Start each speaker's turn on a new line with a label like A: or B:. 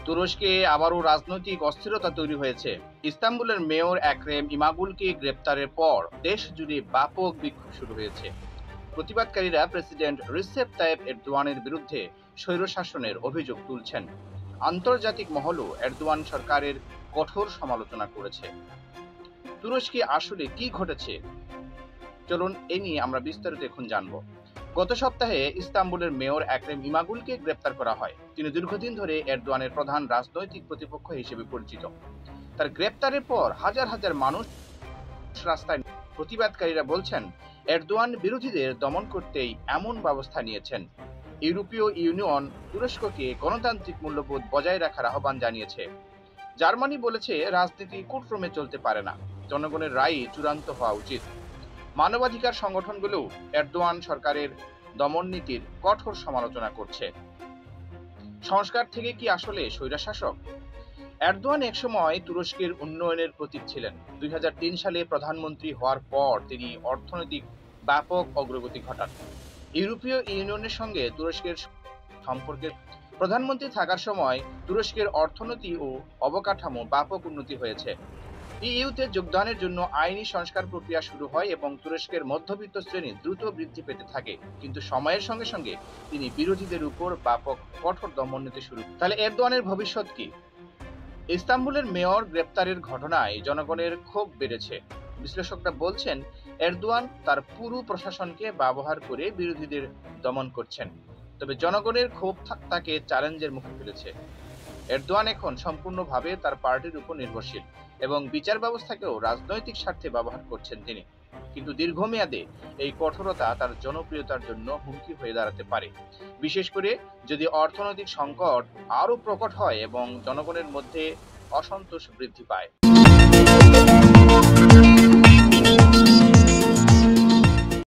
A: তুরস্কে আবারও রাজনৈতিক অস্থিরতা তৈরি হয়েছে। ইস্তাম্বুলের মেয়র এক্রেম ইমাগুলকে গ্রেপ্তারের পর দেশ জুড়ে ব্যাপক বিক্ষোভ শুরু হয়েছে। প্রতিবাদকারীরা প্রেসিডেন্ট রিসেপ তাইয়েপ এরদোয়ানের বিরুদ্ধে স্বৈরশাসনের অভিযোগ তুলছেন। আন্তর্জাতিক মহলও এরদোয়ান সরকারের কঠোর সমালোচনা করেছে। তুরস্কে আসলে কি ঘটেছে, চলুন এ নিয়ে আমরা বিস্তারিত এখন জানব। গত সপ্তাহে ইস্তাম্বুলের মেয়র এক্রেম ইমাগুলকে গ্রেপ্তার করা হয়। তিনি দীর্ঘদিন ধরে এরদোয়ানের প্রধান রাজনৈতিক প্রতিপক্ষ হিসেবে পরিচিত। তার গ্রেপ্তারের পর হাজার হাজার মানুষ রাস্তায়। প্রতিবাদকারীরা বলছেন, এরদোয়ান বিরোধীদের দমন করতেই এমন ব্যবস্থা নিয়েছেন। ইউরোপীয় ইউনিয়ন তুরস্ককে গণতান্ত্রিক মূল্যবোধ বজায় রাখার আহ্বান জানিয়েছে। জার্মানি বলেছে, রাজনীতি কুটক্রমে চলতে পারে না, জনগণের রায় চূড়ান্ত হওয়া উচিত। মানবাধিকার সংগঠনগুলো এরদোয়ান সরকারের দমন নীতির কঠোর সমালোচনা করছে। সংস্কার থেকে কি আসলে স্বৈরশাসক? এরদোয়ান একসময় তুরস্কের উন্নয়নের প্রতীক ছিলেন। 2003 সালে প্রধানমন্ত্রী হওয়ার পর তিনি অর্থনৈতিক ব্যাপক অগ্রগতি ঘটান। ইউরোপীয় ইউনিয়নের সঙ্গে তুরস্কের সম্পর্কের প্রধানমন্ত্রী থাকার সময় তুরস্কের অর্থনীতি ও অবকাঠামো ব্যাপক উন্নতি হয়েছে। ইইউতে যোগদানের জন্য আইনি সংস্কার প্রক্রিয়া শুরু হয় এবং তুরস্কের মধ্যবিত্ত শ্রেণী দ্রুত বৃদ্ধি পেতে থাকে। কিন্তু সময়ের সঙ্গে সঙ্গে তিনি বিরোধীদের উপর ব্যাপক কঠোর দমন নীতি শুরু। তাহলে এরদোয়ানের ভবিষ্যৎ কি? ইস্তাম্বুলের মেয়র গ্রেপ্তারের ঘটনায় জনগণের ক্ষোভ বেড়েছে। বিশ্লেষকরা বলছেন, এরদোয়ান তার পুরো প্রশাসনকে ব্যবহার করে বিরোধীদের দমন করছেন। তবে জনগণের ক্ষোভ তাকে চ্যালেঞ্জের মুখে ফেলেছে। এরদোয়ান এখন সম্পূর্ণভাবে তার পার্টির উপর নির্ভরশীল এবং বিচার ব্যবস্থাকেও রাজনৈতিক স্বার্থে ব্যবহার করছেন তিনি। কিন্তু দীর্ঘমেয়াদে এই কঠোরতা তার জনপ্রিয়তার জন্য হুমকি হয়ে দাঁড়াতে পারে, বিশেষ করে যদি অর্থনৈতিক সংকট আরও প্রকট হয় এবং জনগণের মধ্যে অসন্তোষ বৃদ্ধি পায়।